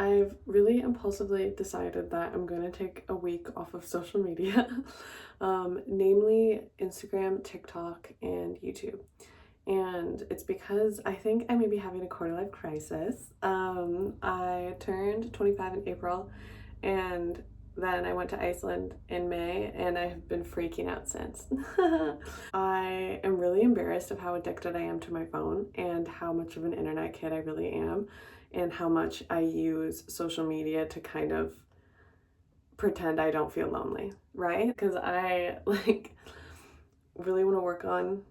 I've really impulsively decided that I'm going to take a week off of social media, namely Instagram, TikTok, and YouTube. And it's because I think I may be having a quarter life crisis. I turned 25 in April, and then I went to Iceland in May, and I have been freaking out since. I am really embarrassed of how addicted I am to my phone and how much of an internet kid I really am, and how much I use social media to kind of pretend I don't feel lonely, right? Because I really want to work on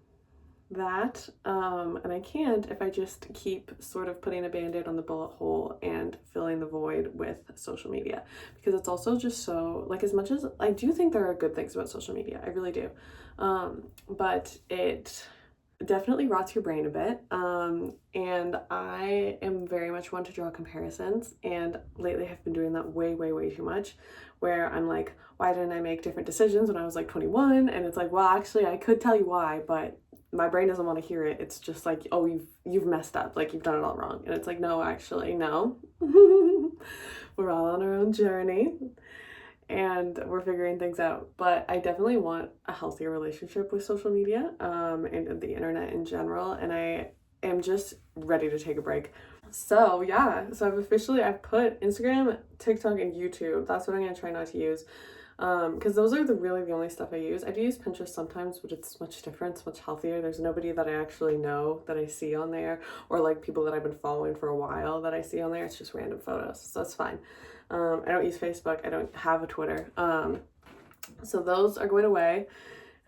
that, and I can't if I just keep sort of putting a band-aid on the bullet hole and filling the void with social media, because it's also just so, like, as much as I do think there are good things about social media, I really do, but it definitely rots your brain a bit, and I am very much one to draw comparisons, and lately I've been doing that way too much, where I'm like, why didn't I make different decisions when I was like 21? And it's like, well, actually I could tell you why, but my brain doesn't want to hear it. It's just like, oh, you've messed up, like you've done it all wrong. And it's like, no, actually, no. We're all on our own journey and we're figuring things out. But I definitely want a healthier relationship with social media, and the internet in general. And I am just ready to take a break. So yeah, so I've put Instagram, TikTok, and YouTube. That's what I'm gonna try not to use. Because those are really the only stuff I use. I do use Pinterest sometimes, but it's much different, it's much healthier. There's nobody that I actually know that I see on there, or like people that I've been following for a while that I see on there. It's just random photos, so that's fine. I don't use Facebook. I don't have a Twitter. So those are going away,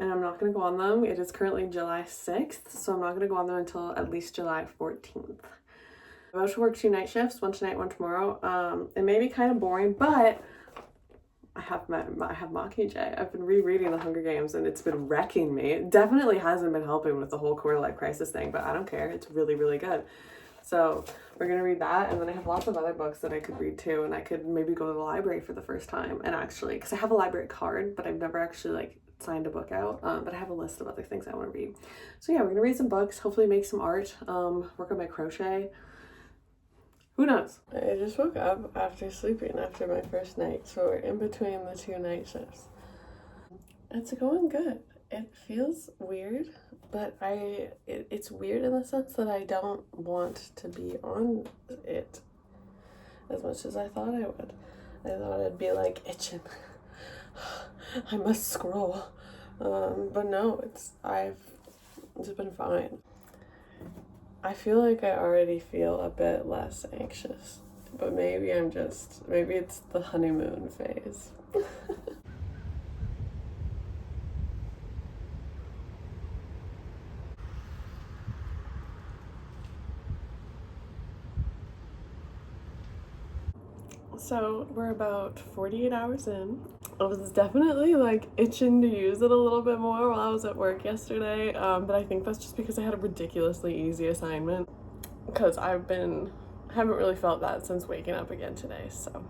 and I'm not going to go on them. It is currently July 6th, so I'm not going to go on them until at least July 14th. I'm about to work 2 night shifts, one tonight, one tomorrow. It may be kind of boring, but I have Mockingjay. I've been rereading The Hunger Games, and it's been wrecking me. It definitely hasn't been helping with the whole quarter life crisis thing, but I don't care. It's really good. So we're gonna read that, and then I have lots of other books that I could read too, and I could maybe go to the library for the first time, and actually, because I have a library card, but I've never actually like signed a book out, but I have a list of other things I want to read. So yeah, we're gonna read some books, hopefully make some art, work on my crochet. Who knows? I just woke up after sleeping after my first night, so we're in between the 2 night shifts. It's going good. It feels weird, but it's weird in the sense that I don't want to be on it as much as I thought I would. I thought I'd be like itching. I must scroll. But no, it's been fine. I feel like I already feel a bit less anxious, but maybe it's the honeymoon phase. So we're about 48 hours in. I was definitely like itching to use it a little bit more while I was at work yesterday, but I think that's just because I had a ridiculously easy assignment, because I haven't really felt that since waking up again today, so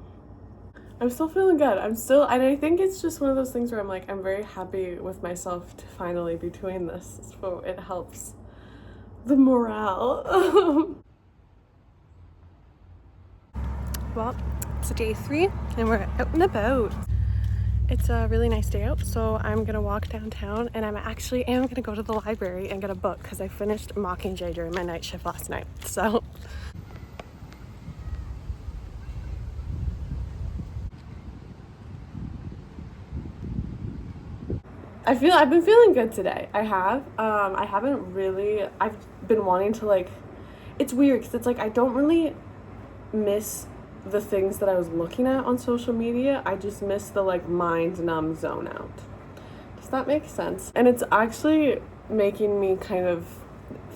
I'm still feeling good. And I think it's just one of those things where I'm like, I'm very happy with myself to finally be doing this, so it helps the morale. Well, it's day 3 and we're out and about. It's a really nice day out, so I'm gonna walk downtown, and I'm gonna go to the library and get a book because I finished Mockingjay during my night shift last night. So I've been feeling good today. I've been wanting to it's weird because it's like I don't really miss the things that I was looking at on social media. I just miss the mind numb zone out. Does that make sense? And it's actually making me kind of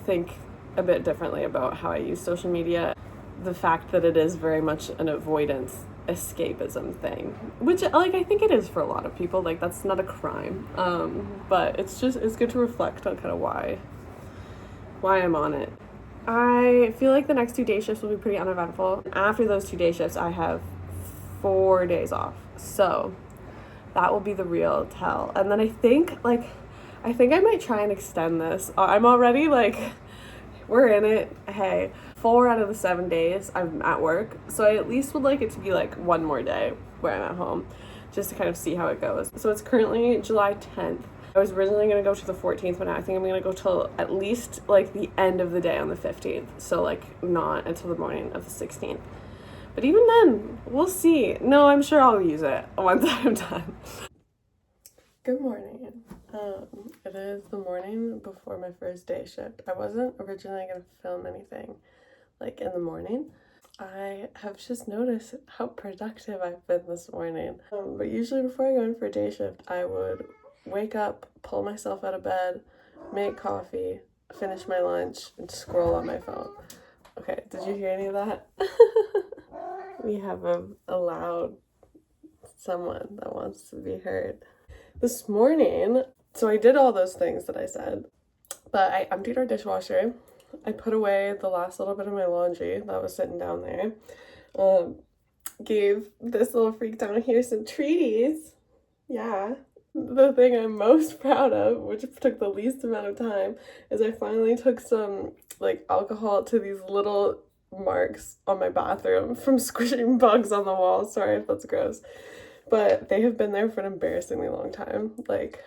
think a bit differently about how I use social media. The fact that it is very much an avoidance escapism thing, which I think it is for a lot of people. That's not a crime, but it's good to reflect on kind of why I'm on it. I feel like the next 2 day shifts will be pretty uneventful. After those 2 day shifts, I have 4 days off. So that will be the real tell. And then I think I might try and extend this. I'm already we're in it. Hey, 4 out of the 7 days I'm at work, so I at least would like it to be like one more day where I'm at home, just to kind of see how it goes. So it's currently July 10th. I was originally going to go to the 14th, but now I think I'm going to go till at least like the end of the day on the 15th, so like not until the morning of the 16th. But even then, we'll see. No, I'm sure I'll use it once I'm done. Good morning. It is the morning before my first day shift. I wasn't originally going to film anything like in the morning. I have just noticed how productive I've been this morning. But usually before I go in for a day shift, I would wake up, pull myself out of bed, make coffee, finish my lunch, and scroll on my phone. Okay, did you hear any of that? We have a loud someone that wants to be heard. This morning, so I did all those things that I said, but I emptied our dishwasher. I put away the last little bit of my laundry that was sitting down there. Gave this little freak down here some treaties. Yeah. The thing I'm most proud of, which took the least amount of time, is I finally took some like alcohol to these little marks on my bathroom from squishing bugs on the wall. Sorry if that's gross, but they have been there for an embarrassingly long time, like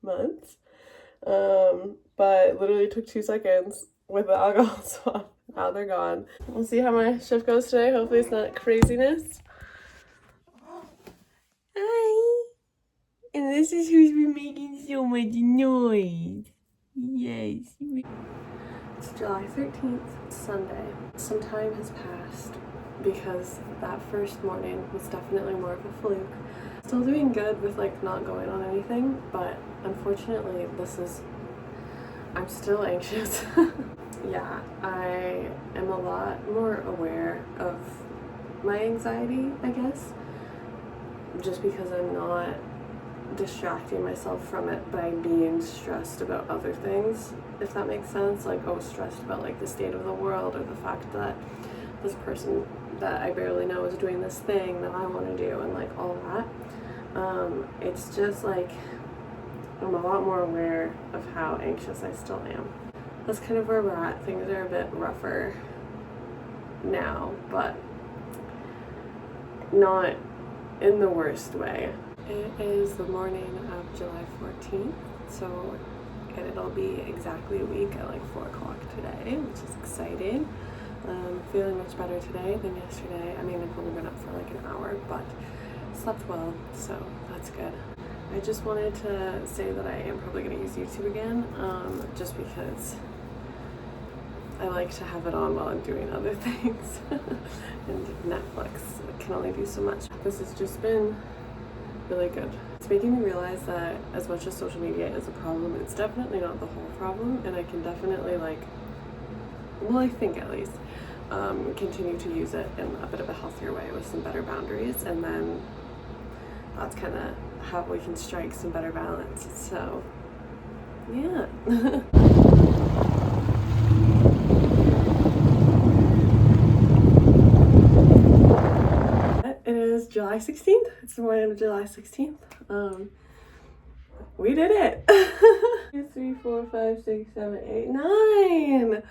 months. But literally took 2 seconds with the alcohol swab. Now they're gone. We'll see how my shift goes today. Hopefully it's not craziness. Hi. And this is who's been making so much noise. Yes. It's July 13th, Sunday. Some time has passed because that first morning was definitely more of a fluke. Still doing good with like not going on anything, but unfortunately I'm still anxious. Yeah, I am a lot more aware of my anxiety, I guess, just because I'm not distracting myself from it by being stressed about other things, if that makes sense. Like, oh, stressed about like the state of the world or the fact that this person that I barely know is doing this thing that I want to do and like all that. It's just like I'm a lot more aware of how anxious I still am. That's kind of where we're at. Things are a bit rougher now, but not in the worst way. It is the morning of July 14th, so it'll be exactly a week at like 4 o'clock today, which is exciting. Feeling much better today than yesterday. I mean, I've only been up for like an hour, but slept well, so that's good. I just wanted to say that I am probably going to use YouTube again, just because I like to have it on while I'm doing other things. And Netflix can only do so much. This has just been really good. It's making me realize that as much as social media is a problem, it's definitely not the whole problem, and I can definitely like, well, I think at least, continue to use it in a bit of a healthier way with some better boundaries, and then that's kind of how we can strike some better balance. So yeah. It is July 16th. It's the morning of July 16th. We did it. 2, 3, 4, 5, 6, 7, 8, 9.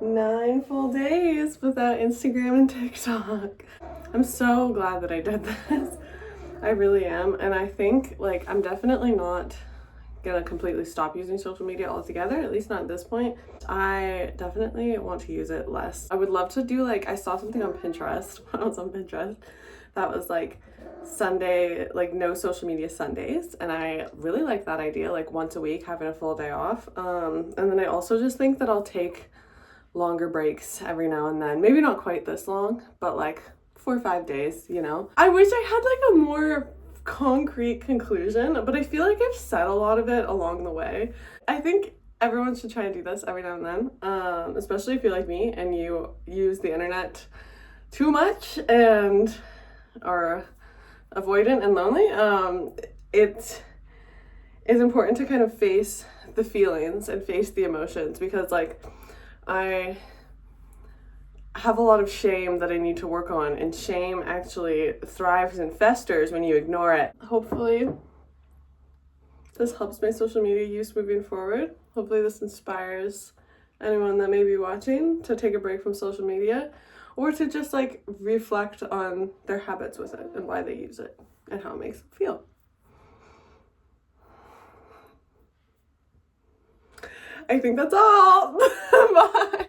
9 full days without Instagram and TikTok. I'm so glad that I did this. I really am. And I think like I'm definitely not gonna completely stop using social media altogether, at least not at this point. I definitely want to use it less. I would love to do like, I saw something on Pinterest when I was on Pinterest that was like Sunday, like no social media Sundays, and I really like that idea, like once a week having a full day off. And then I also just think that I'll take longer breaks every now and then, maybe not quite this long, but like 4 or 5 days, you know. I wish I had like a more concrete conclusion, but I feel like I've said a lot of it along the way. I think everyone should try and do this every now and then, especially if you're like me and you use the internet too much and are avoidant and lonely. It is important to kind of face the feelings and face the emotions, because like I have a lot of shame that I need to work on, and shame actually thrives and festers when you ignore it. Hopefully this helps my social media use moving forward. Hopefully this inspires anyone that may be watching to take a break from social media, or to just like reflect on their habits with it and why they use it and how it makes them feel. I think that's all. Bye.